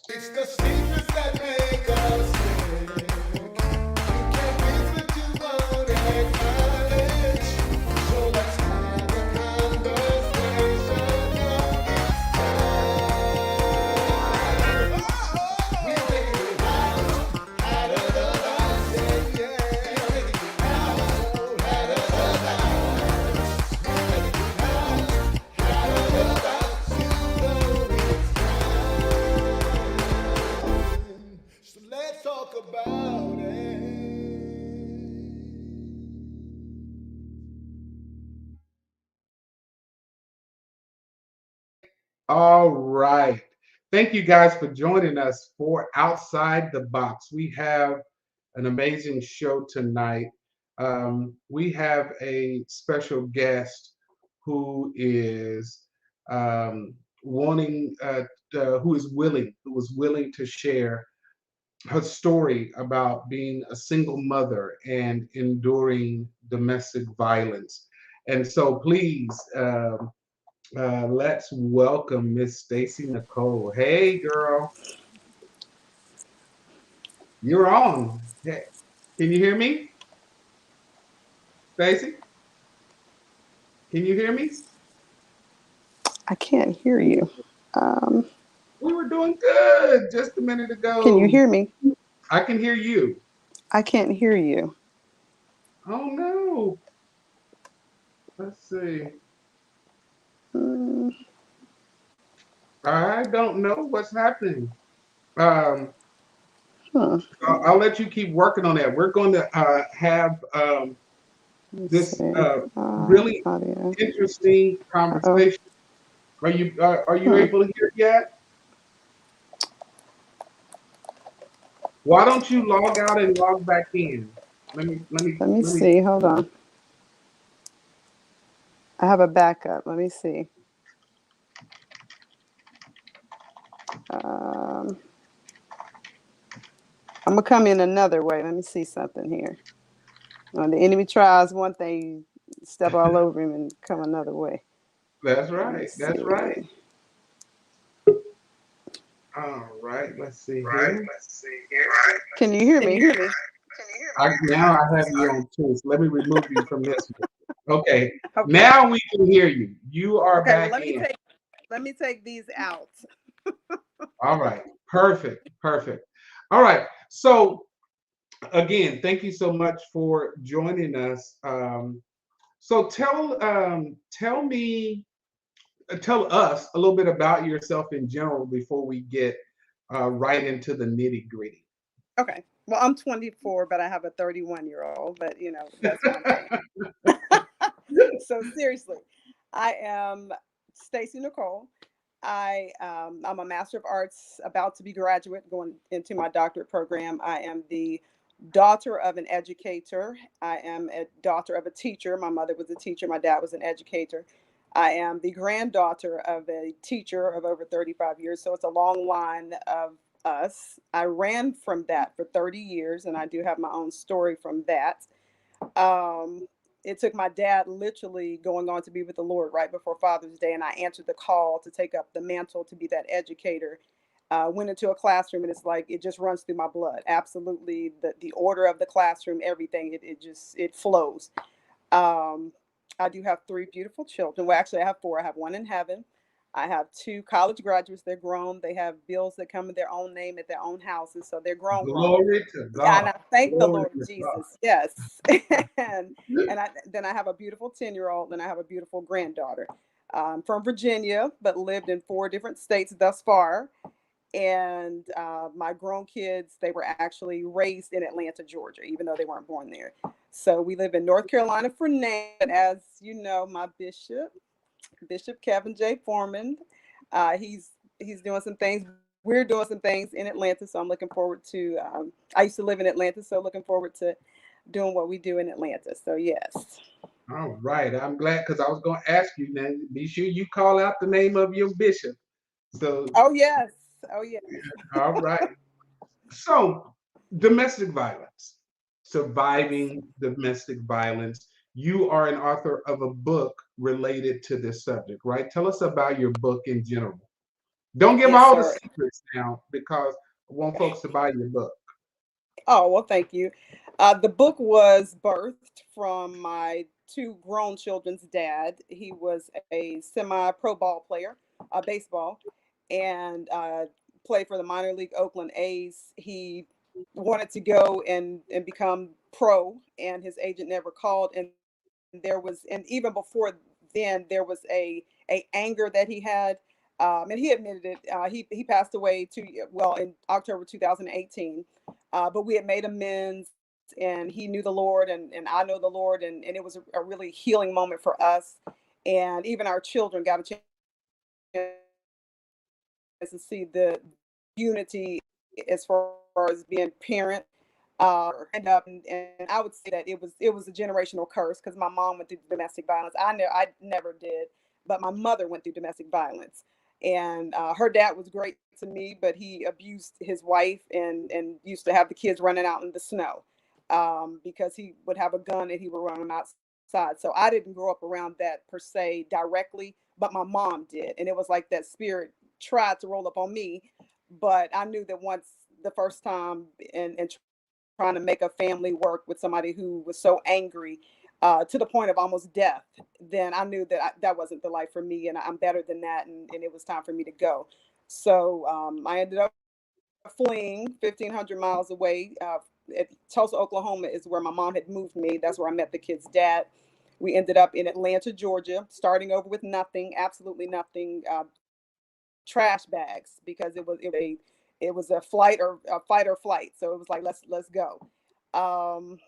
It's the secrets that make us sick. You can't fix what you won't acknowledge. So let's have a conversation. It's time. We're taking it out of the box. Yeah, yeah. We're taking it out of the box. We're taking it out of the box. You know it's time. So let's talk about it. All right. Thank you guys for joining us for Outside the Box. We have an amazing show tonight. We have a special guest who is wanting, who was willing to share her story about being a single mother and enduring domestic violence. And so, please, let's welcome Miss Stacy Nicole. Hey, girl, you're on. Hey, can you hear me, Stacy? Can you hear me? I can't hear you. Um, We were doing good just a minute can you ago. hear me? I can hear you. I can't hear you. Oh no. Let's see. Mm, I don't know what's happening. Um, huh. I'll let you keep working on that. We're going to have Let's this see. really Audio. interesting Oh. conversation. Are you Hmm. able to hear yet? Why don't you log out and log back in? Let me Let me. see. Hold on. I have a backup. Let me see. Um, I'm gonna come in another way. Let me see something here. When the enemy tries one thing, you step all over him and come another way. That's Let me right. That's right. see. All right. Let's see here. Can you hear me? Now I have you on too. So let me remove you from this one. Okay. Okay. Now we can hear you. You are Okay. Well, back in. let me take these out. All right. Perfect. Perfect. All right. So again, thank you so much for joining us. So tell us a little bit about yourself in general before we get right into the nitty gritty. Okay. Well, I'm 24, but I have a 31-year-old. But that's one thing. So seriously, I am Stacy Nicole. I'm a Master of Arts, about to be graduate, going into my doctorate program. I am the daughter of an educator. I am a daughter of a teacher. My mother was a teacher. My dad was an educator. I am the granddaughter of a teacher of over 35 years. So it's a long line of us. I ran from that for 30 years, and I do have my own story from that. Um, it took my dad literally going on to be with the Lord right before Father's Day, and I answered the call to take up the mantle to be that educator. Went into a classroom, and it's like it just runs through my blood. Absolutely, the order of the classroom, everything, it flows. Um, I do have three beautiful children. Well, actually, I have four. I have one in heaven. I have two college graduates. They're grown. They have bills that come in their own name at their own houses, so they're grown, grown. Glory to Yeah, and God. I thank the Glory Lord to Jesus. Yes, and then I have a beautiful 10-year-old, and I have a beautiful granddaughter. From Virginia, but lived in four different states thus far. And my grown kids, they were actually raised in Atlanta, Georgia, even though they weren't born there. So we live in North Carolina for now. But as you know, my Bishop Kevin J. Foreman, uh, he's he's doing some things. We're doing some things in Atlanta, so I'm looking forward to. I used to live in Atlanta, so looking forward to doing what we do in Atlanta. So yes. All right. I'm glad because I was going to ask you now. Be sure you call out the name of your bishop. So, Oh yes. Oh yes. all right. So, domestic violence, Yes. surviving domestic violence. You are an author of a book related to this subject, right? Tell us about your book in general. Don't give Yes, all the sir. secrets now because I want folks to buy your book. Oh, well, thank you. The book was birthed from my two grown children's dad. He was a semi pro ball player, baseball, and played for the minor league Oakland A's. He wanted to go and become pro, and his agent never called. And there was, and even before then, there was a anger that he had. And he admitted it. He passed away in October 2018. But we had made amends, and he knew the Lord, and I know the Lord, and it was a really healing moment for us. And even our children got a chance to see the unity as far as being parent. And I would say that it was a generational curse because my mom went through domestic violence. I never did, but my mother went through domestic violence, and her dad was great to me, but he abused his wife and used to have the kids running out in the snow, because he would have a gun and he would run them outside. So I didn't grow up around that per se directly, but my mom did, and it was like that spirit tried to roll up on me, but I knew that once the first time and trying to make a family work with somebody who was so angry, to the point of almost death, then I knew that that wasn't the life for me, and I'm better than that, and it was time for me to go. So I ended up fleeing 1,500 miles away. At Tulsa, Oklahoma is where my mom had moved me. That's where I met the kid's dad. We ended up in Atlanta, Georgia, starting over with nothing, absolutely nothing, trash bags, because it was a flight or a fight or flight. So it was like let's go, um,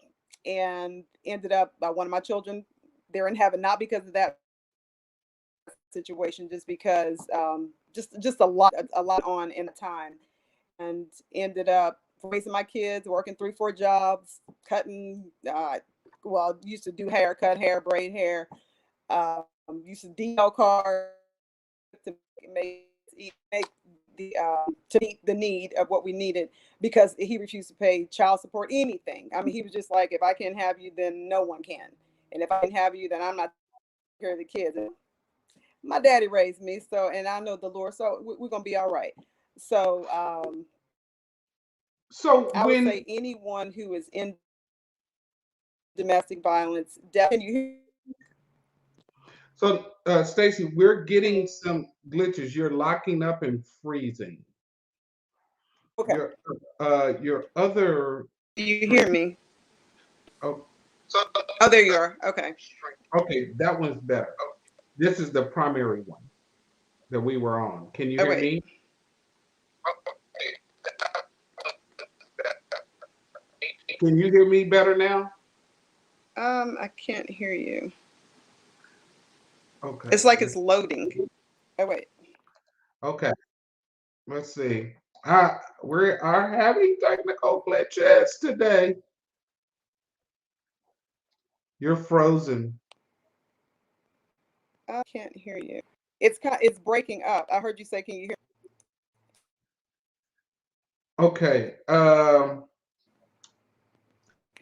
and ended up, one of my children, they're in heaven, not because of that situation, just because, just a lot on in the time, and ended up raising my kids, working 3 4 jobs, cutting, used to do hair, cut hair, braid hair, used to DL cars to make to meet the need of what we needed, because he refused to pay child support, anything. I mean, he was just like, if I can't have you, then no one can, and if I can have you, then I'm not taking care of the kids. And my daddy raised me, so, and I know the Lord, so we're gonna be all right. So So I would when say anyone who is in domestic violence, definitely. so Stacy, we're getting some glitches. You're locking up and freezing. Okay, Your other do you hear screen. me? Oh, Oh, there you are. Okay. okay, that one's better. This is the primary one that we were on. Can you Oh hear wait. me? Can you hear me better now? I can't hear you. Okay. It's like it's loading. Oh wait. Okay. Let's see. We are having technical glitches today. You're frozen. I can't hear you. It's breaking up. I heard you say, "Can you hear?" Okay.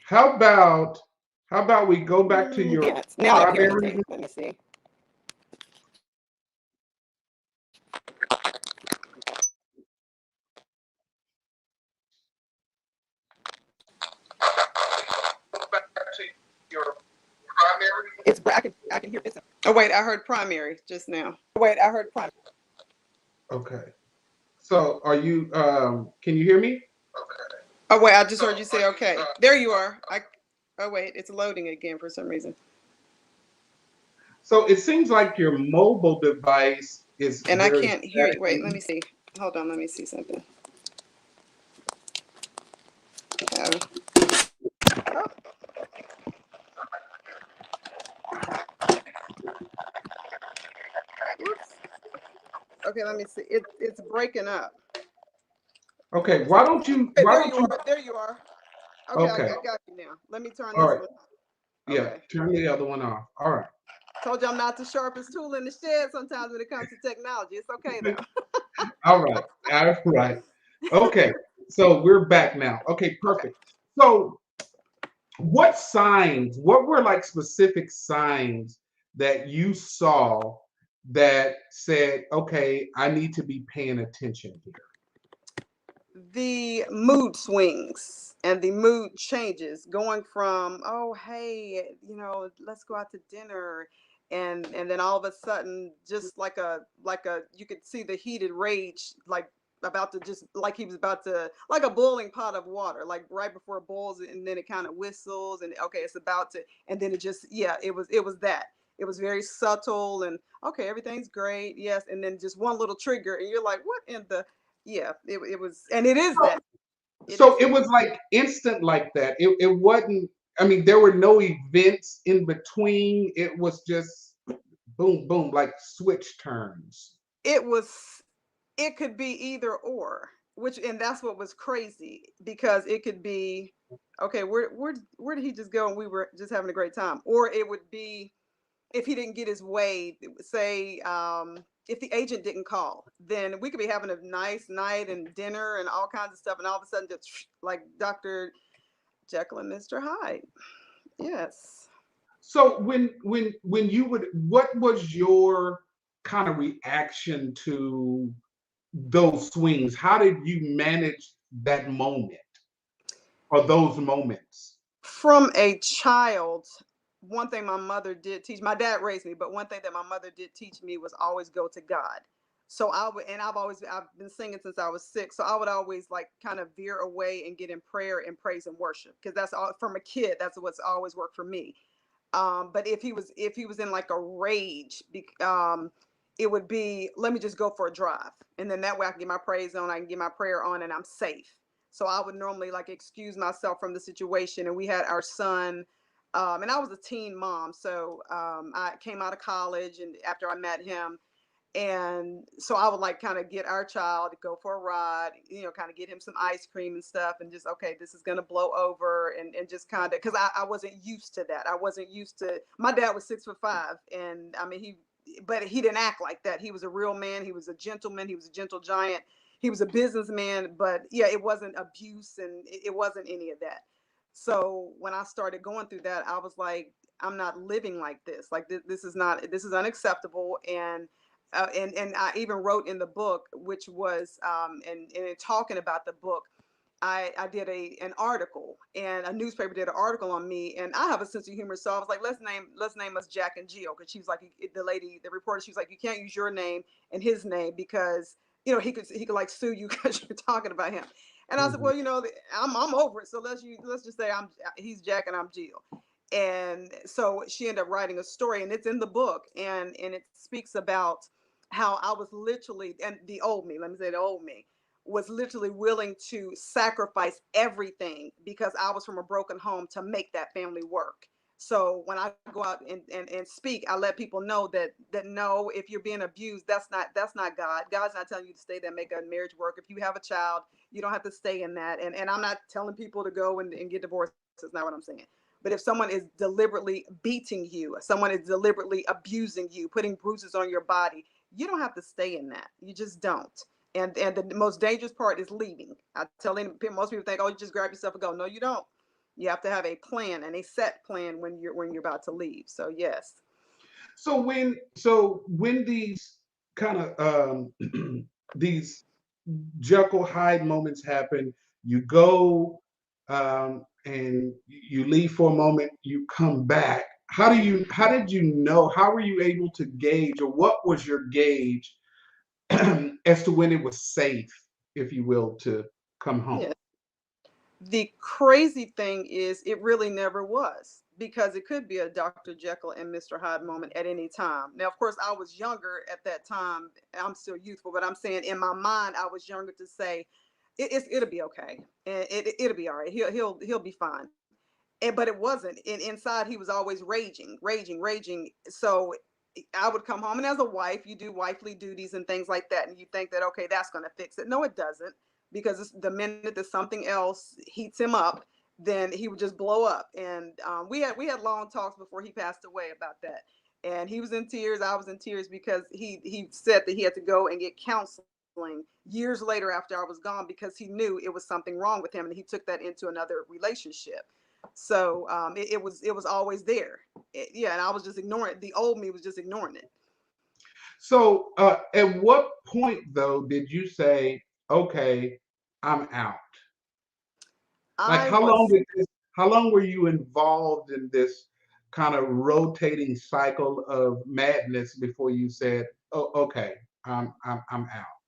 How about how about we go back to your Can't. Now I don't hear primary? anything. Let me see. I can hear this. Oh wait, I heard primary just now. Wait, I heard primary. Okay. So are you can you hear me? Oh wait, I just heard you say okay. There you are. Oh wait, it's loading again for some reason. So it seems like your mobile device is And I very can't hear you. Wait, let staticky. me see. Hold on, let me see something. Oh, whoops. Okay, let me see. It's breaking up. Okay, why don't you Hey, why there don't you you are. There you are. Okay, I okay. got you now. Let me turn All this right. one. Yeah, Okay. turn the other one off. All right. Told you I'm not the sharpest tool in the shed sometimes when it comes to technology. It's okay though. All right. All right. Okay. So we're back now. Okay, Okay. perfect. So what signs, what were like specific signs that you saw that said, okay, I need to be paying attention here? The mood swings and the mood changes, going from, oh hey, let's go out to dinner, and then all of a sudden, just like a you could see the heated rage, like about to, just like he was about to, like a boiling pot of water, like right before it boils, and then it kind of whistles, and okay, it's about to, and then it just, yeah, it was that. It was very subtle, and okay, everything's great, yes, and then just one little trigger, and you're like, what in the, yeah, it was, and it is that. It So is it that. was like instant like that. It wasn't, I mean, there were no events in between. It was just boom, boom, like switch turns. It was, it could be either or, which, and that's what was crazy, because it could be, okay, where did he just go, and we were just having a great time, or it would be, if he didn't get his way, say, if the agent didn't call, then we could be having a nice night and dinner and all kinds of stuff, and all of a sudden, just like Dr. Jekyll and Mr. Hyde. Yes. So when you would, what was your kind of reaction to those swings? How did you manage that moment or those moments? From a child, one thing my mother did teach, my dad raised me, but one thing that my mother did teach me was always go to God. So I would, and I've been singing since I was 6. So I would always like kind of veer away and get in prayer and praise and worship, because that's all from a kid. That's what's always worked for me. But if he was in like a rage, it would be, let me just go for a drive, and then that way I can get my praise on, I can get my prayer on, and I'm safe. So I would normally like excuse myself from the situation, and we had our son. And I was a teen mom, so I came out of college, and after I met him, and so I would like kind of get our child to go for a ride, kind of get him some ice cream and stuff, and just, okay, this is gonna blow over, and just kind of, because I wasn't used to that. I wasn't used to, my dad was 6'5", and I mean, but he didn't act like that. He was a real man. He was a gentleman. He was a gentle giant. He was a businessman. But yeah, it wasn't abuse, and it wasn't any of that. So when I started going through that, I was like, I'm not living like this. Like this is not, this is unacceptable. And I even wrote in the book, which was, and in talking about the book, I did an article, and a newspaper did an article on me, and I have a sense of humor, so I was like, let's name us Jack and Jill, because she was like, the lady, the reporter, she was like, you can't use your name and his name, because he could like sue you because you're talking about him. And I said, Mhm. well, I'm over it, so let's just say he's Jack and I'm Jill. And so she ended up writing a story, and it's in the book, and it speaks about how I was literally, and the old me, let me say, the old me was literally willing to sacrifice everything, because I was from a broken home, to make that family work. So when I go out and speak, I let people know that no, if you're being abused, that's not God. God's not telling you to stay there and make a marriage work. If you have a child, you don't have to stay in that. And I'm not telling people to go and get divorced. That's not what I'm saying. But if someone is deliberately beating you, someone is deliberately abusing you, putting bruises on your body, you don't have to stay in that. You just don't. And the most dangerous part is leaving. I tell most people think, oh, you just grab yourself and go. No, you don't. You have to have a plan, and a set plan when you're about to leave. So yes. So when these kind of these Jekyll Hyde moments happen, you go and you leave for a moment, you come back. How did you know? How were you able to gauge, or what was your gauge as to when it was safe, if you will, to come home? Yeah. The crazy thing is, it really never was, because it could be a Dr. Jekyll and Mr. Hyde moment at any time. Now, of course, I was younger at that time. I'm still youthful, but I'm saying in my mind, I was younger to say it'll be okay, and it'll be all right. He'll be fine. But it wasn't. Inside, he was always raging, raging, raging. So I would come home, and as a wife, you do wifely duties and things like that, and you think that, okay, that's going to fix it. No, it doesn't, because the minute that something else heats him up, then he would just blow up. And we had long talks before he passed away about that. And he was in tears. I was in tears, because he said that he had to go and get counseling years later after I was gone, because he knew it was something wrong with him, and he took that into another relationship. So it was always there. Yeah, and I was just ignoring it. The old me was just ignoring it. So, at what point though did you say, "Okay, I'm out"? Like, I how long was did this? How long were you involved in this kind of rotating cycle of madness before you said, "Oh, okay, I'm out"?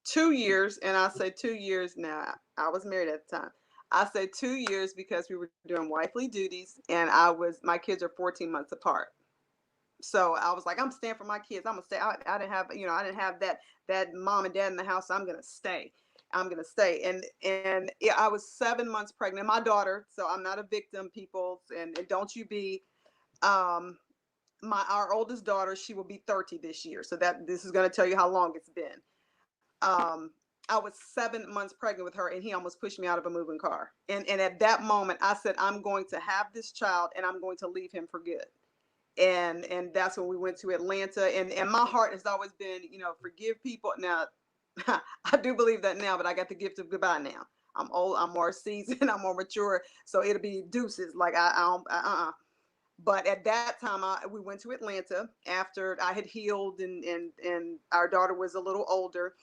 2 years, and I say 2 years now. I was married at the time. I say 2 years because we were doing wifely duties, and my kids are 14 months apart. So I was like, I'm staying for my kids. I'm gonna stay. I didn't have, I didn't have that mom and dad in the house. So I'm gonna stay. I'm gonna stay. And yeah, I was 7 months pregnant. My daughter. So I'm not a victim, people. And don't you be. Um, our oldest daughter, she will be 30 this year. So that this is gonna tell you how long it's been. Um, I was 7 months pregnant with her, and he almost pushed me out of a moving car. And at that moment, I said, I'm going to have this child, and I'm going to leave him for good. And that's when we went to Atlanta. And my heart has always been, forgive people. Now, I do believe that now, but I got the gift of goodbye now. I'm old. I'm more seasoned. I'm more mature. So it'll be deuces. Like I don't. But at that time, we went to Atlanta after I had healed, and our daughter was a little older.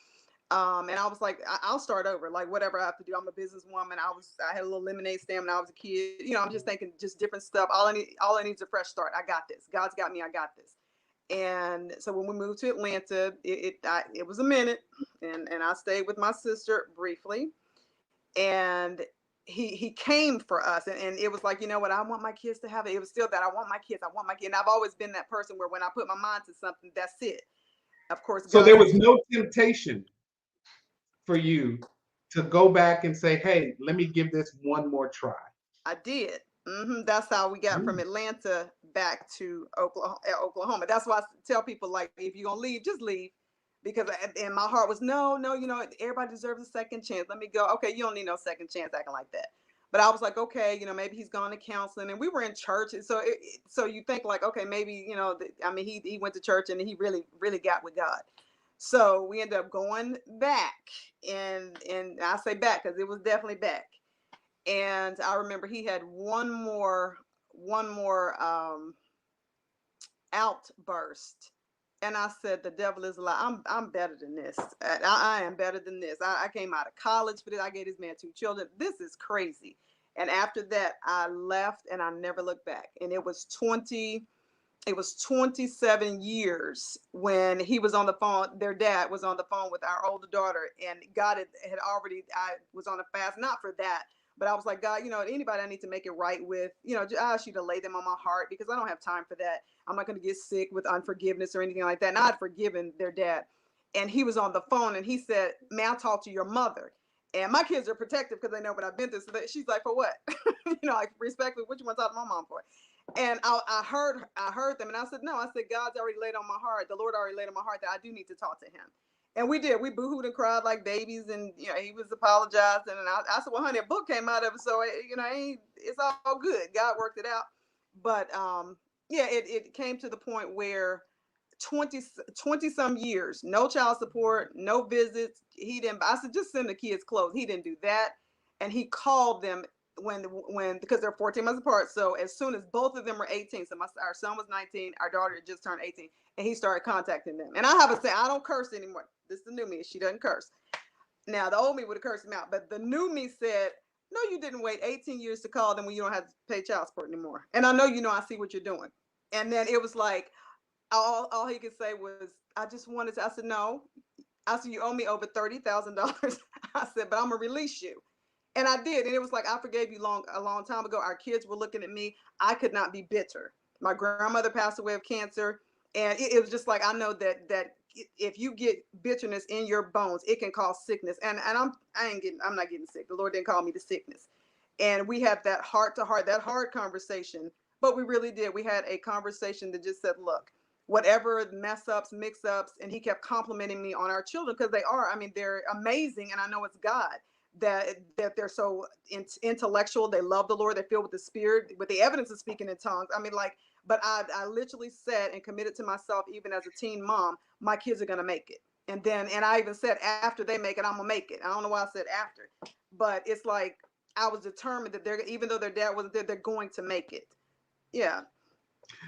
And I was like, I'll start over, like whatever I have to do. I'm a businesswoman. I had a little lemonade stand when I was a kid. I'm just thinking just different stuff. All I need is a fresh start. I got this. God's got me. I got this. And so when we moved to Atlanta, it was a minute, and I stayed with my sister briefly, and he came for us, and it was like, you know what, I want my kids to have it. It was still that I want my kids. I want my kids. And I've always been that person where when I put my mind to something, that's it. Of course, So God there said, was no temptation for you to go back and say, "Hey, let me give this one more try." I did. That's how we got from Mm. Atlanta back to Oklahoma. That's why I tell people, like, if you're gonna leave, just leave. Because and my heart was no, no. Everybody deserves a second chance. Let me go. Okay, you don't need no second chance acting like that. But I was like, okay, maybe he's gone to counseling, and we were in church, and so you think like, okay, maybe I mean, he went to church and he really really got with God. So we ended up going back, and I say back because it was definitely back. And I remember he had one more outburst, and I said, "The devil is a lie. I'm better than this. I am better than this. I came out of college for this. I gave this man 2 children. This is crazy." And after that, I left, and I never looked back. And it was 27 years when he was on the phone. Their dad was on the phone with our older daughter, and God had already, I was on a fast, not for that, but I was like, God, anybody I need to make it right with, I ask you to lay them on my heart because I don't have time for that. I'm not going to get sick with unforgiveness or anything like that. And I had forgiven their dad. And he was on the phone, and he said, "May I talk to your mother?" And my kids are protective because they know what I've been through. So she's like, "For what?" Like, respectfully, what you want to talk to my mom for? And I heard them, and I said, no, I said, God's already laid on my heart. The Lord already laid on my heart that I do need to talk to him. And we did. We boohooed and cried like babies, and he was apologizing. And I said, well, honey, a book came out of it, so it's all good. God worked it out. But yeah, it came to the point where 20 some years, no child support, no visits. He didn't. I said, just send the kids clothes. He didn't do that, and he called them when because they're 14 months apart. So as soon as both of them were 18, so our son was 19, our daughter had just turned 18, and he started contacting them. And I have a say, I don't curse anymore. This is the new me. She doesn't curse. Now the old me would have cursed him out, but the new me said, "No, you didn't wait 18 years to call them when you don't have to pay child support anymore. And I know I see what you're doing." And then it was like all he could say was, "I just wanted to." I said, "No." I said, "You owe me over $30,000." I said, "But I'm gonna release you." And I did. And it was like, I forgave you a long time ago. Our kids were looking at me. I could not be bitter. My grandmother passed away of cancer. And it was just like, I know that if you get bitterness in your bones, it can cause sickness. And I'm not getting sick. The Lord didn't call me to sickness. And we had that heart to heart, that hard conversation. But we really did. We had a conversation that just said, look, whatever mess ups, mix ups, and he kept complimenting me on our children because they are. I mean, they're amazing, and I know it's God that they're so intellectual. They love the Lord. They're filled with the Spirit, with the evidence of speaking in tongues. I mean, like, but I literally said and committed to myself, even as a teen mom, my kids are gonna make it. And I even said, after they make it, I'm gonna make it. I don't know why I said after, but it's like I was determined that they're, even though their dad wasn't there, they're going to make it. Yeah.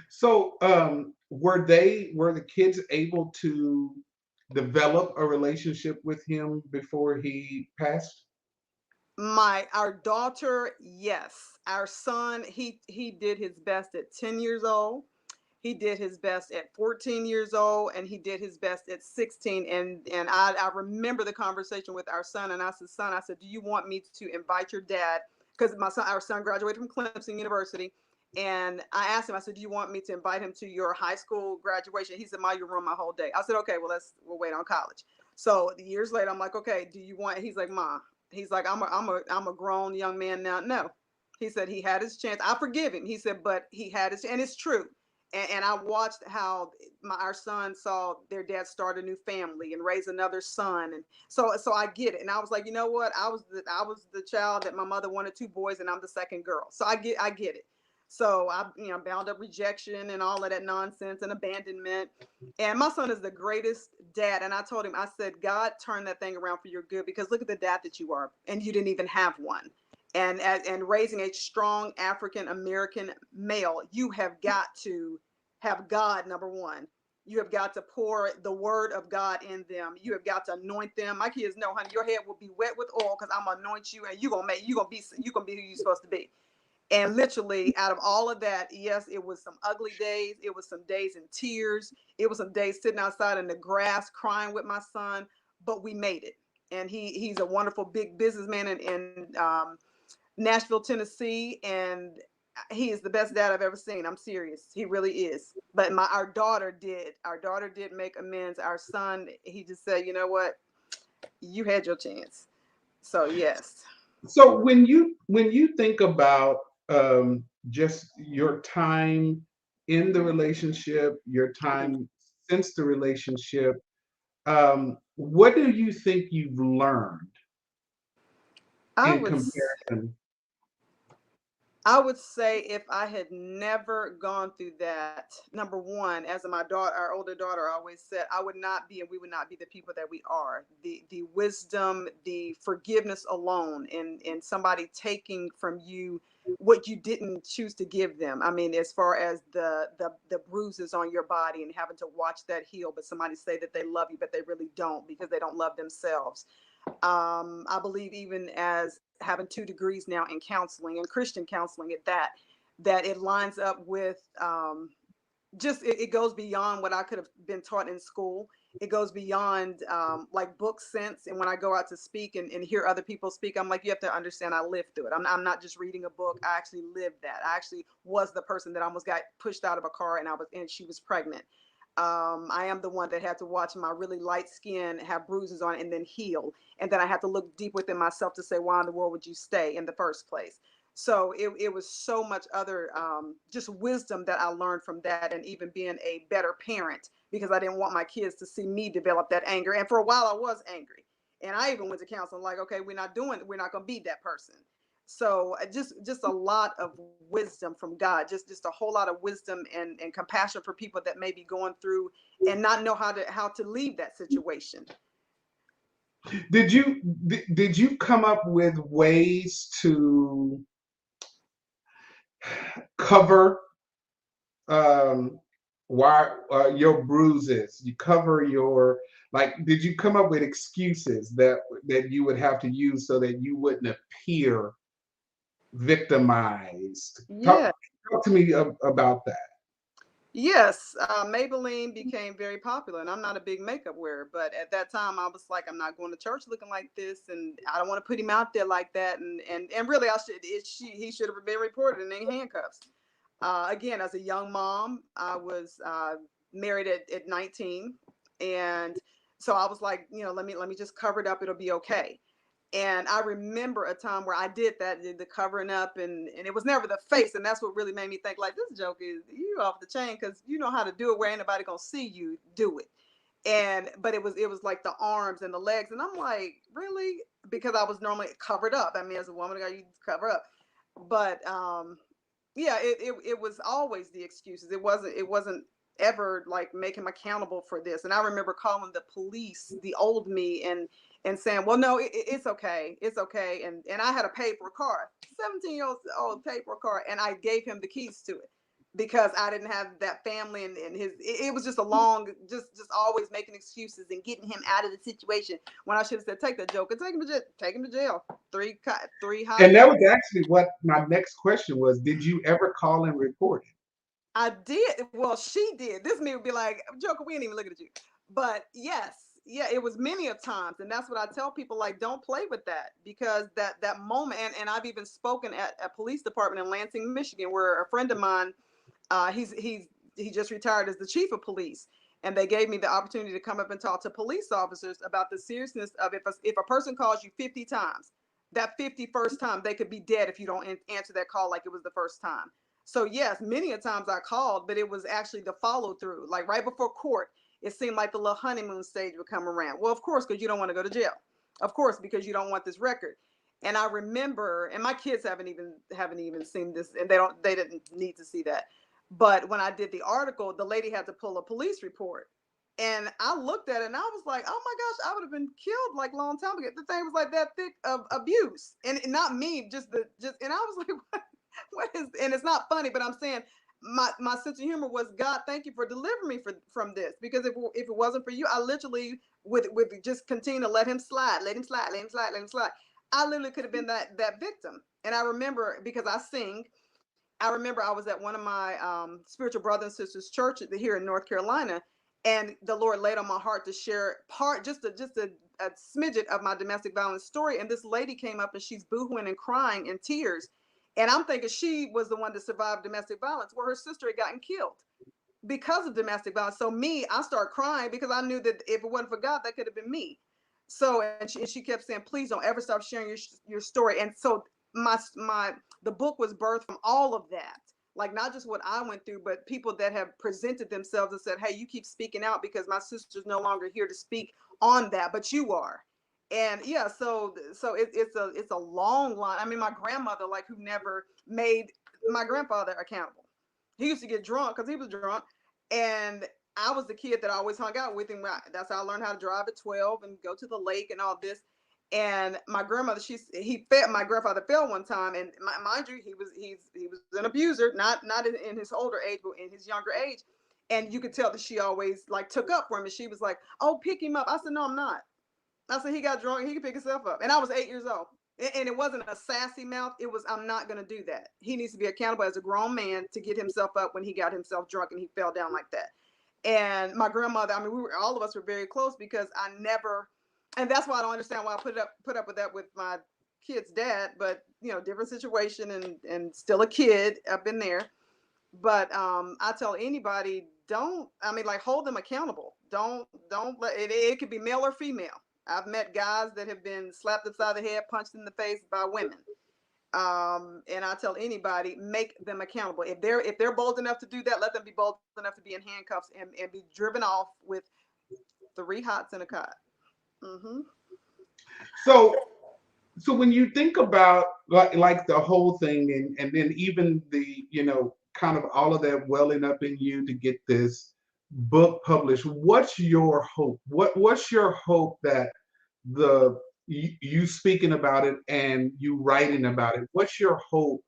So, were the kids able to develop a relationship with him before he passed? Our daughter, yes. Our son, he did his best at 10 years old. He did his best at 14 years old, and he did his best at 16. And I remember the conversation with our son, and I said, son, I said, do you want me to invite your dad? Because our son graduated from Clemson University. And I asked him, I said, do you want me to invite him to your high school graduation? He said, Ma, you ruin my whole day. I said, okay, well, we'll wait on college. So years later, I'm like, okay, do you want, he's like, Ma, he's like, I'm a grown young man now. No, he said he had his chance. I forgive him. He said, but he had his, and it's true. And I watched how our son saw their dad start a new family and raise another son, and so I get it. And I was like, you know what? I was the child that my mother wanted two boys, and I'm the second girl. So I get it. So I bound up rejection and all of that nonsense and abandonment. And my son is the greatest dad. And I told him, I said, God turned that thing around for your good, because look at the dad that you are, and you didn't even have one. And raising a strong African American male, you have got to have God, number one. You have got to pour the word of God in them. You have got to anoint them. My kids know, honey, your head will be wet with oil, because I'm gonna anoint you, and you're gonna be who you're supposed to be. And literally, out of all of that, yes, it was some ugly days. It was some days in tears. It was some days sitting outside in the grass crying with my son, but we made it. And he's a wonderful big businessman in Nashville, Tennessee, and he is the best dad I've ever seen. I'm serious. He really is. But our daughter did. Our daughter did make amends. Our son, he just said, you know what? You had your chance. So yes. So when you think about just your time in the relationship, your Mhm. time since the relationship, what do you think you've learned I in would comparison? I would say if I had never gone through that, number one, as my daughter, our older daughter always said, I would not be, and we would not be the people that we are. The wisdom, the forgiveness alone, and somebody taking from you what you didn't choose to give them. I mean, as far as the bruises on your body and having to watch that heal, but somebody say that they love you, but they really don't, because they don't love themselves. I believe, even as having 2 degrees now in counseling and Christian counseling at that, that it lines up with just it goes beyond what I could have been taught in school. It goes beyond like book sense. And when I go out to speak and hear other people speak, I'm like, you have to understand, I lived through it. I'm not just reading a book. I actually lived that. I actually was the person that almost got pushed out of a car, and she was pregnant. I am the one that had to watch my really light skin have bruises on it and then heal. And then I had to look deep within myself to say, why in the world would you stay in the first place? So it was so much other just wisdom that I learned from that, and even being a better parent, because I didn't want my kids to see me develop that anger. And for a while I was angry. And I even went to counseling, like, okay, we're not going to be that person. So just a lot of wisdom from God, just a whole lot of wisdom and compassion for people that may be going through and not know how to leave that situation. Did you come up with ways to cover um, why your bruises? You cover your like. Did you come up with excuses that you would have to use so that you wouldn't appear victimized? Yeah. Talk to me about that. Yes, Maybelline became very popular, and I'm not a big makeup wearer, but at that time I was like, I'm not going to church looking like this, and I don't want to put him out there like that, and really, he should have been reported and in handcuffs. Again, as a young mom, I was married at 19, and so I was like, let me just cover it up; it'll be okay. And I remember a time where I did that, did the covering up, and it was never the face. And that's what really made me think, like, this joke is you off the chain, because you know how to do it where ain't nobody gonna see you do it. But it was like the arms and the legs. And I'm like, really? Because I was normally covered up. I mean, as a woman, you cover up. But yeah, it was always the excuses. It wasn't ever like make him accountable for this. And I remember calling the police, the old me, and saying, well, no, it's okay, it's okay. And I had a paper car, 17-year-old old paper car, and I gave him the keys to it. because I didn't have that family, and it was just a long, just always making excuses and getting him out of the situation when I should have said, take that joke and take him to jail. Three And hots that in a was actually what my next question was. Did you ever call and report it? I did. Well, she did. This me would be like, Joker, we ain't even looking at you. But yes, yeah, it was many of times. And that's what I tell people, like, don't play with that, because that moment, and I've even spoken at a police department in Lansing, Michigan, where a friend of mine, he just retired as the chief of police. And they gave me the opportunity to come up and talk to police officers about the seriousness of if a person calls you 50 times, that 51st time they could be dead if you don't answer that call like it was the first time. So yes, many a times I called, but it was actually the follow through. Like right before court, it seemed like the little honeymoon stage would come around. Well, of course, because you don't want to go to jail. Of course, because you don't want this record. And I remember, and my kids haven't even seen this, and they didn't need to see that. But when I did the article, the lady had to pull a police report. And I looked at it and I was like, oh my gosh, I would have been killed like a long time ago. The thing was like that thick of abuse. And not me, and I was like, what is, and it's not funny, but I'm saying my sense of humor was, God, thank you for delivering me from this. Because if it wasn't for you, I literally would just continue to let him slide, let him slide, let him slide, let him slide. I literally could have been that victim. And I remember, because I sing, I remember I was at one of my spiritual brothers and sisters church here in North Carolina, and the Lord laid on my heart to share a smidget of my domestic violence story. And this lady came up and she's boohooing and crying in tears, and I'm thinking she was the one that survived domestic violence, where her sister had gotten killed because of domestic violence. So me, I started crying because I knew that if it wasn't for God, that could have been me. So and she kept saying, please don't ever stop sharing your story. And so my the book was birthed from all of that. Like not just what I went through, but people that have presented themselves and said, hey, you keep speaking out because my sister's no longer here to speak on that, but you are. And yeah, so it's a long line. I mean, my grandmother, like, who never made my grandfather accountable. He used to get drunk because he was drunk, and I was the kid that always hung out with him. That's how I learned how to drive at 12 and go to the lake and all this. And my grandmother, my grandfather fell one time, and mind you, he was an abuser, not in his older age, but in his younger age. And you could tell that she always like took up for him, and she was like, "Oh, pick him up." I said, "No, I'm not." I said, "He got drunk. He can pick himself up." And I was 8 years old. And it wasn't a sassy mouth. It was, I'm not going to do that. He needs to be accountable as a grown man to get himself up when he got himself drunk and he fell down like that. And my grandmother, I mean, all of us were very close, because I never, and that's why I don't understand why I put up with that with my kid's dad. But different situation, and still a kid up in there. But I tell anybody, don't, I mean, like, hold them accountable. Don't let it, it could be male or female. I've met guys that have been slapped upside the head, punched in the face by women. And I tell anybody, make them accountable. If they're bold enough to do that, let them be bold enough to be in handcuffs and be driven off with 3 hots in a cot. Mm-hmm. So so when you think about like the whole thing, and then even the kind of all of that welling up in you to get this book published, what's your hope? What's your hope that you speaking about it and you writing about it, what's your hope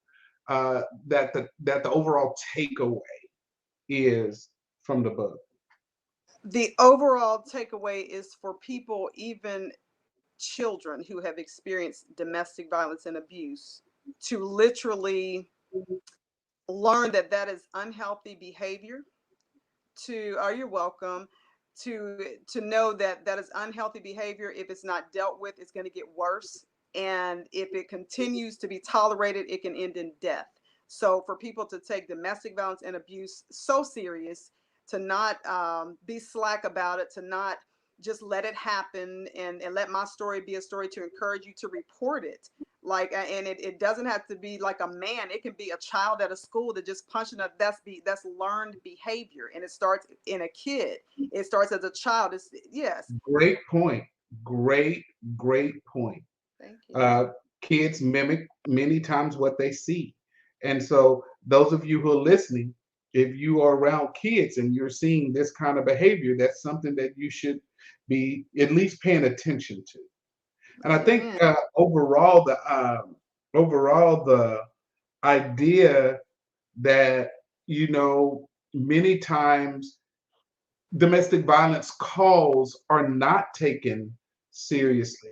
that the overall takeaway is from the book? The overall takeaway is for people, even children who have experienced domestic violence and abuse, to literally learn that that is unhealthy behavior. You're welcome. To know that that is unhealthy behavior. If it's not dealt with, it's going to get worse, and if it continues to be tolerated, it can end in death. So for people to take domestic violence and abuse so serious, to not be slack about it, to not just let it happen, and let my story be a story to encourage you to report it. Like, and it doesn't have to be like a man. It can be a child at a school that just punching up. That's learned behavior, and it starts in a kid. It starts as a child. It's, yes. Great point. Great point. Thank you. uh, Kids mimic many times what they see. And so, those of you who are listening, if you are around kids and you're seeing this kind of behavior, that's something that you should be at least paying attention to. And I think Amen. overall the idea that you know, many times domestic violence calls are not taken seriously.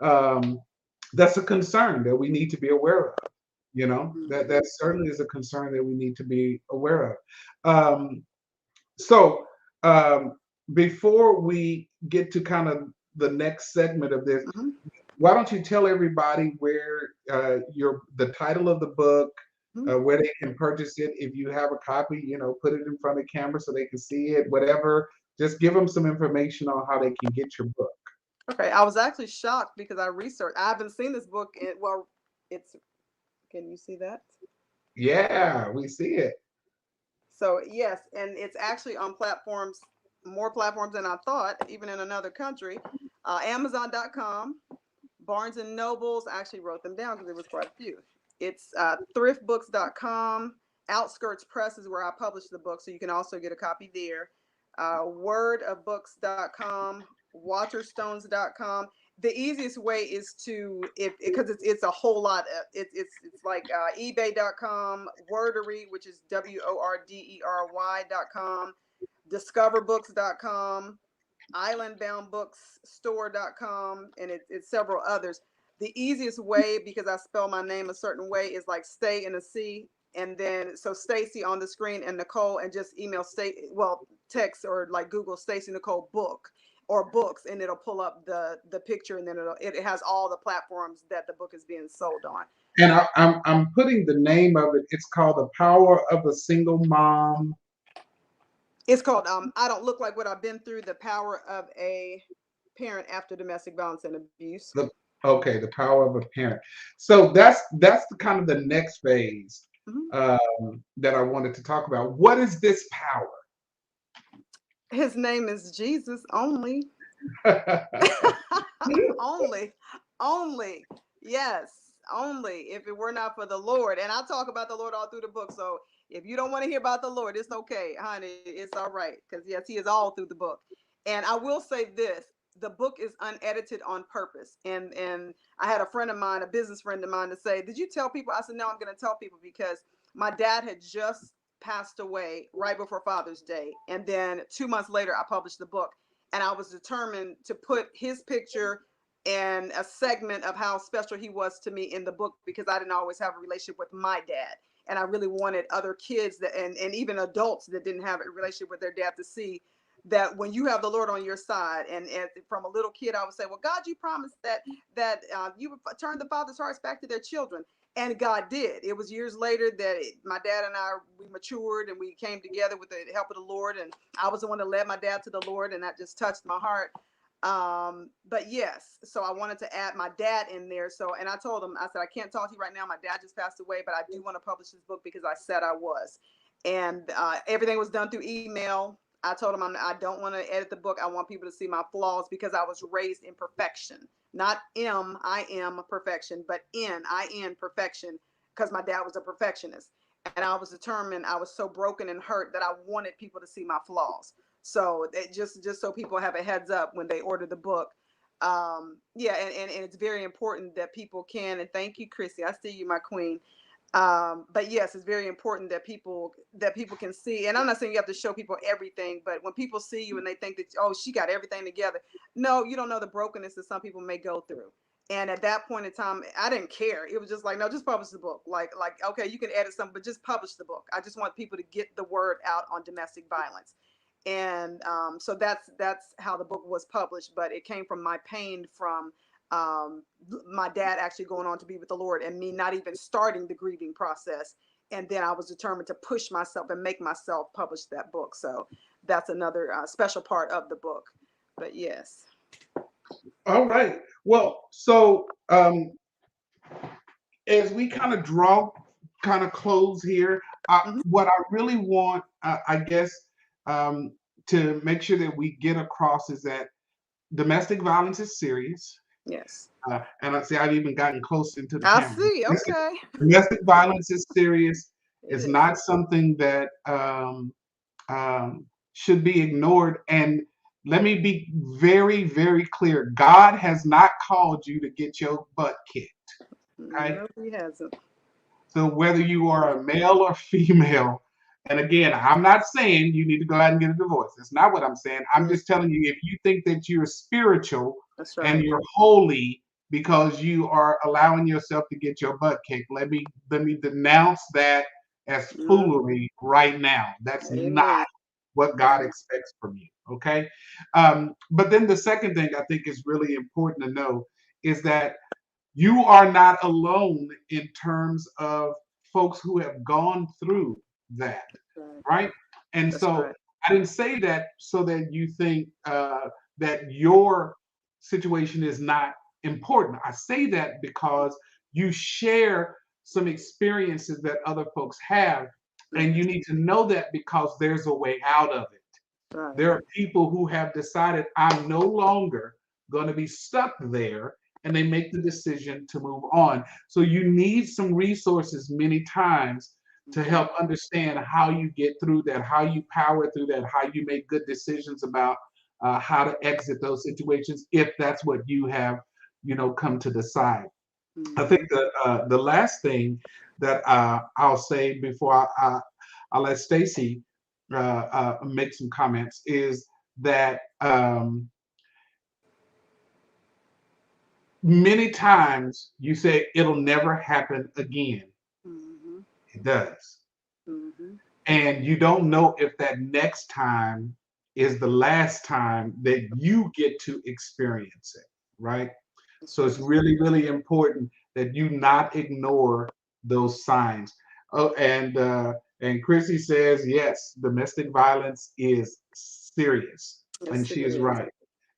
Um, that's a concern that we need to be aware of. You know, that certainly is a concern that we need to be aware of. So um, before we get to kind of the next segment of this, Mhm. why don't you tell everybody where the title of the book, Mhm. where they can purchase it. If you have a copy, you know, put it in front of the camera so they can see it. Whatever, just give them some information on how they can get your book. Okay, I was actually shocked because I researched. I haven't seen this book in, well, it's, can you see that? Yeah, we see it. So yes, and it's actually on platforms, more platforms than I thought, even in another country. Amazon.com, Barnes and Nobles. I actually wrote them down because there was quite a few. It's thriftbooks.com. Outskirts Press is where I publish the book, so you can also get a copy there. Wordofbooks.com, Waterstones.com. The easiest way is to, if because it's a whole lot. It's like eBay.com, Wordery, which is WORDERY.com, discoverbooks.com, islandboundbookstore.com, and it's several others. The easiest way, because I spell my name a certain way, is like stay in a C, and then so Stacy on the screen and Nicole, and just email text or like Google Stacy Nicole book or books, and it'll pull up the picture, and then it has all the platforms that the book is being sold on. And I'm putting the name of it. It's called The Power of a Single Mom. It's called I Don't Look Like What I've Been Through: The Power of a Parent After Domestic Violence and Abuse. The Okay, The Power of a Parent. So that's the kind of the next phase Mhm. that I wanted to talk about. What is this power? His name is Jesus only. only, only, yes, only. If it were not for the Lord, and I talk about the Lord all through the book. So if you don't want to hear about the Lord, it's okay, honey. It's all right, because yes, He is all through the book. And I will say this: the book is unedited on purpose. And I had a friend of mine, a business friend of mine, to say, "Did you tell people?" I said, "No, I'm going to tell people because my dad had just passed away right before Father's Day, and then 2 months later, I published the book." And I was determined to put his picture and a segment of how special he was to me in the book, because I didn't always have a relationship with my dad. And I really wanted other kids that, and even adults that didn't have a relationship with their dad, to see that when you have the Lord on your side. And from a little kid, I would say, well, God, you promised that you would turn the fathers' hearts back to their children. And God did. It was years later that my dad and I, we matured and we came together with the help of the Lord. And I was the one that led my dad to the Lord, and that just touched my heart. But yes, so I wanted to add my dad in there. So, and I told him, I said, I can't talk to you right now. My dad just passed away, but I do want to publish this book because I said I was. And everything was done through email. I told him I don't want to edit the book. I want people to see my flaws because I was raised in perfection. Not I am perfection, but I am perfection, because my dad was a perfectionist. And I was determined, I was so broken and hurt that I wanted people to see my flaws. So just so people have a heads up when they order the book. Yeah, and it's very important that people can, and thank you, Chrissy. I see you, my queen. But yes, it's very important that people can see. And I'm not saying you have to show people everything, but when people see you and they think that, oh, she got everything together, no, you don't know the brokenness that some people may go through. And at that point in time, I didn't care. It was just like, no, just publish the book. Like okay, you can edit something, but just publish the book. I just want people to get the word out on domestic violence. And so that's how the book was published. But it came from my pain from my dad actually going on to be with the Lord, and me not even starting the grieving process. And then I was determined to push myself and make myself publish that book. So that's another special part of the book. But yes. All right. Well, so as we kind of close here, Mm-hmm. what I really want, I guess, um, to make sure that we get across is that domestic violence is serious. Yes. And I see I've even gotten close into the I camera. see. Domestic, Okay. domestic violence is serious. It It's is. not something that should be ignored. And let me be very, very clear. God has not called you to get your butt kicked. Okay. No, he hasn't. So whether you are a male or female, And again, I'm not saying you need to go out and get a divorce. That's not what I'm saying. I'm Mm, just telling you, if you think that you're spiritual that's and right. you're holy because you are allowing yourself to get your butt kicked, let me denounce that as Mm, foolery right now. That's not amen. what God Mm, expects from you. Okay. But then the second thing I think is really important to know is that you are not alone in terms of folks who have gone through that, right. right? And That's so right. I didn't say that so that you think that your situation is not important. I say that because you share some experiences that other folks have, and you Yes. need to know that because there's a way out of it. Right. There are people who have decided I'm no longer going to be stuck there, and they make the decision to move on. So you need some resources many times to Hmm. help understand how you get through that, how you power through that, how you make good decisions about how to exit those situations if that's what you have, come to decide. I think Hmm. the last thing that I'll say before I'll let Stacy make some comments is that many times you say it'll never happen again. Hmm. It does. Hmm. And you don't know if that next time is the last time that you get to experience it, right? That's So it's right. really, really important that you not ignore those signs. Oh, and Chrissy says yes, domestic violence is serious, and Yes, it she is is. right.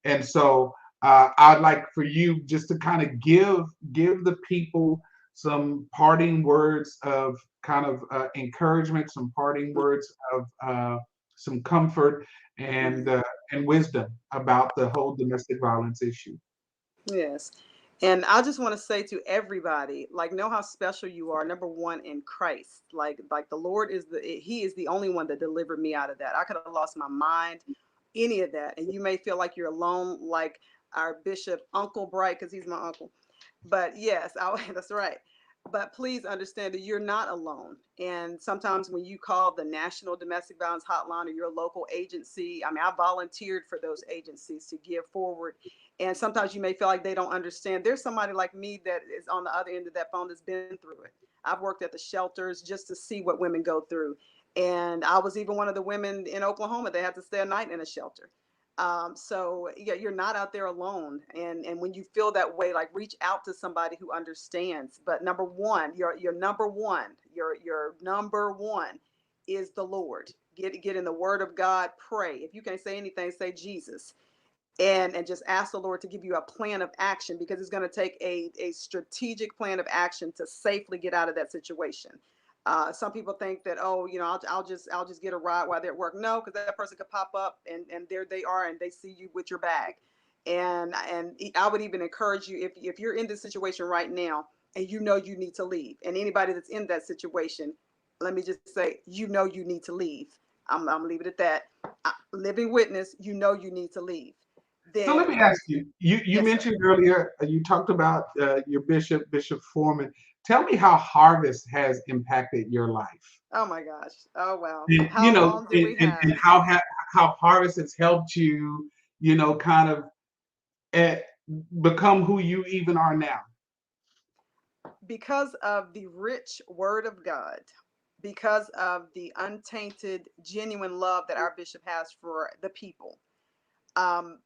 And so I'd like for you just to kind of give the people some parting words of kind of encouragement, some parting words of some comfort and Mhm. uh, and wisdom about the whole domestic violence issue. Yes. And I just want to say to everybody, like, know how special you are. Number one, in Christ. Like the Lord is He is the only one that delivered me out of that. I could have lost my mind, any of that. And you may feel like you're alone, like our Bishop Uncle Bright, because he's my uncle. But yes, that's right. But please understand that you're not alone. And sometimes when you call the National Domestic Violence Hotline or your local agency, I mean, I volunteered for those agencies to give forward. And sometimes you may feel like they don't understand. There's somebody like me that is on the other end of that phone that's been through it. I've worked at the shelters just to see what women go through. And I was even one of the women in Oklahoma. They had to stay a night in a shelter. So yeah, you're not out there alone. And when you feel that way, like, reach out to somebody who understands. But number one, your number one, your number one is the Lord. Get in the Word of God. Pray. If you can't say anything, say Jesus, and just ask the Lord to give you a plan of action, because it's going to take a strategic plan of action to safely get out of that situation. Some people think that, oh, I'll just get a ride while they're at work. No, because that person could pop up, and there they are, and they see you with your bag. And I would even encourage you, if you're in this situation right now and you know you need to leave, and anybody that's in that situation, let me just say, you need to leave. I'm gonna leave it at that. Living witness, you need to leave. So let Then me ask you, you yes, sir. mentioned earlier, you talked about your bishop, Bishop Foreman. Tell me how harvest has impacted your life. Oh my gosh. Oh wow. And, How long do we and have? how harvest has helped you, kind of eh, become who you even are now. Because of the rich word of God, because of the untainted, genuine love that our bishop has for the people. um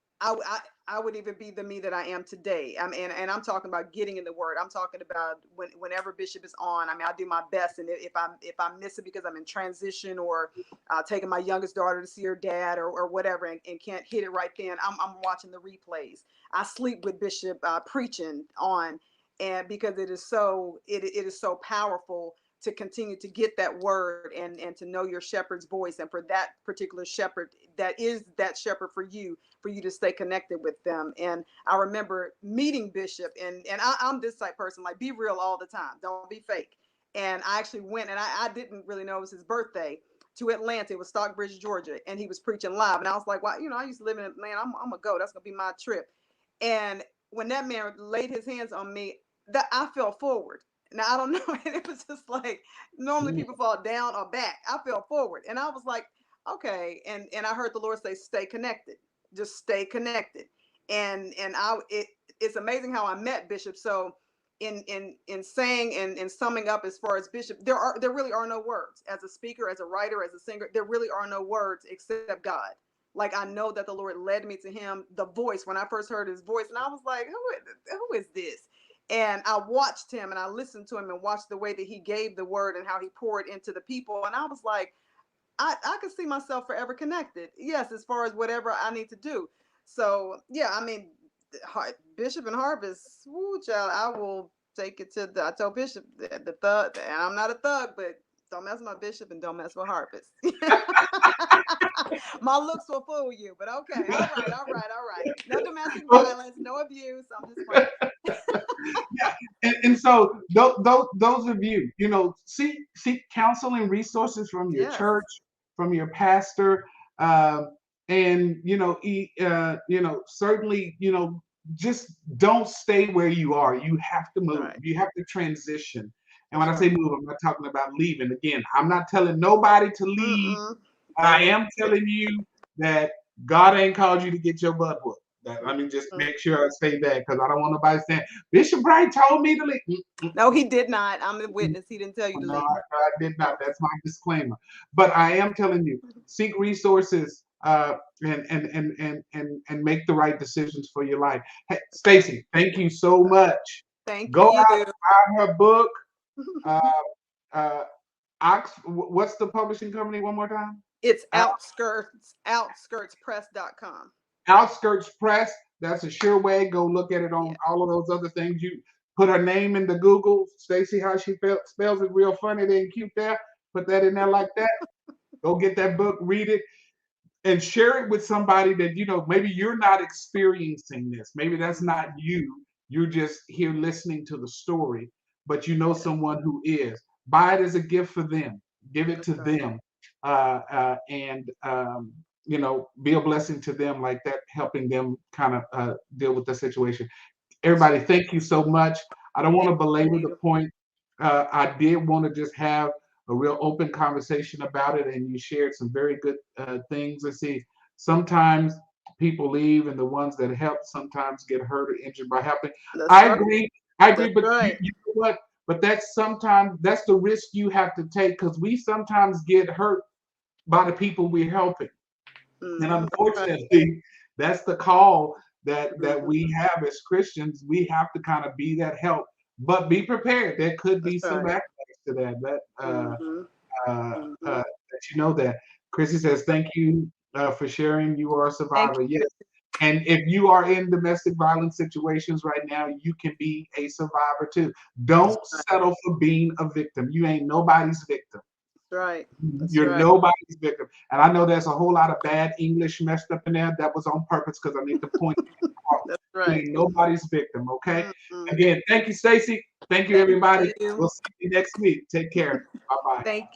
I would even be the me that I am today. And I'm talking about getting in the word. I'm talking about whenever bishop is on. I mean, I do my best, and if I miss it because I'm in transition, or taking my youngest daughter to see her dad, or whatever, and can't hit it right then, I'm watching the replays. I sleep with bishop preaching on, and because it is so powerful to continue to get that word, and to know your shepherd's voice, and for that particular shepherd, that is that shepherd for you to stay connected with them. And I remember meeting bishop, and I'm this type person, like, be real all the time, don't be fake. And I actually went, and I didn't really know it was his birthday, to Atlanta. It was Stockbridge, Georgia, and he was preaching live. And I was like, well, I used to live in Atlanta. I'm gonna go. That's gonna be my trip. And when that man laid his hands on me, that I fell forward. Now I don't know, and it was just like normally Mm. people fall down or back. I fell forward, and I was like, okay. And I heard the Lord say, "Stay connected, just stay connected." It's amazing how I met Bishop. So in saying and summing up as far as Bishop, there really are no words as a speaker, as a writer, as a singer. There really are no words except God. Like I know that the Lord led me to Him. The voice when I first heard His voice, and I was like, who is this? And I watched him and I listened to him and watched the way that he gave the word and how he poured into the people. And I was like, I could see myself forever connected. Yes, as far as whatever I need to do. So yeah, I mean, Bishop and Harvest, woo, child, I will take it to I told Bishop the thug, and I'm not a thug, but don't mess with my Bishop and don't mess with Harvest. My looks will fool you, but okay, all right, all right, all right. No domestic Well, violence, no abuse. I'm just playing. yeah, and so those of you, seek counsel and resources from your Yes. church, from your pastor, um, and certainly, just don't stay where you are. You have to move. Right. You have to transition. And when That's I right. say move, I'm not talking about leaving. Again, I'm not telling nobody to leave. Mm-mm. I am telling you that God ain't called you to get your butt whooped. Let me just Mm-mm. make sure I say that because I don't want nobody saying Bishop Bright told me to leave. No, he did not. I'm the witness. He didn't tell you to No, leave. I did not. That's my disclaimer. But I am telling you, seek resources and make the right decisions for your life. Hey, Stacy, thank you so much. Thank Go you. out, buy her book. Uh, uh, what's the publishing company one more time? It's Uh, outskirtspress.com. Outskirts Press. That's a sure way. Go look at it Yeah. on all of those other things. You put her name in the Google. Stacy, how she spells it real funny there and cute there. Put that in there like that. Go get that book, read it, and share it with somebody that maybe you're not experiencing this. Maybe that's Mhm. not you. You're just here listening to the story, but you know Yeah. someone who is. Buy it as a gift for them. Give it That's to right. them, and be a blessing to them like that, helping them kind of deal with the situation. That's Everybody, thank you so much. I don't want thank to belabor the you. point. I did want to just have a real open conversation about it, and you shared some very good things. Let's see, sometimes people leave, and the ones that help sometimes get hurt or injured by helping. That's I right. agree. I agree, That's but right. you know what? But that's the risk you have to take because we sometimes get hurt by the people we're helping. And That's right. unfortunately, that's the call that Mhm. we have as Christians. We have to kind of be that help, but be prepared. There could That's be some right. backlash to that. Mhm. Mhm. That you know that. Chrissy says, "Thank you for sharing. You are a Thank survivor." you. Yes, and if you are in domestic violence situations right now, you can be a survivor too. That's Don't right. settle for being a victim. You ain't nobody's victim. That's right. That's You're right. nobody's victim. And I know there's a whole lot of bad English messed up in there. That was on purpose because I need to point out. That's You right. ain't nobody's victim, okay? Mm-mm. Again, thank you, Stacy. Thank you, Thank everybody. you. We'll see you next week. Take care. Bye bye. Thank you.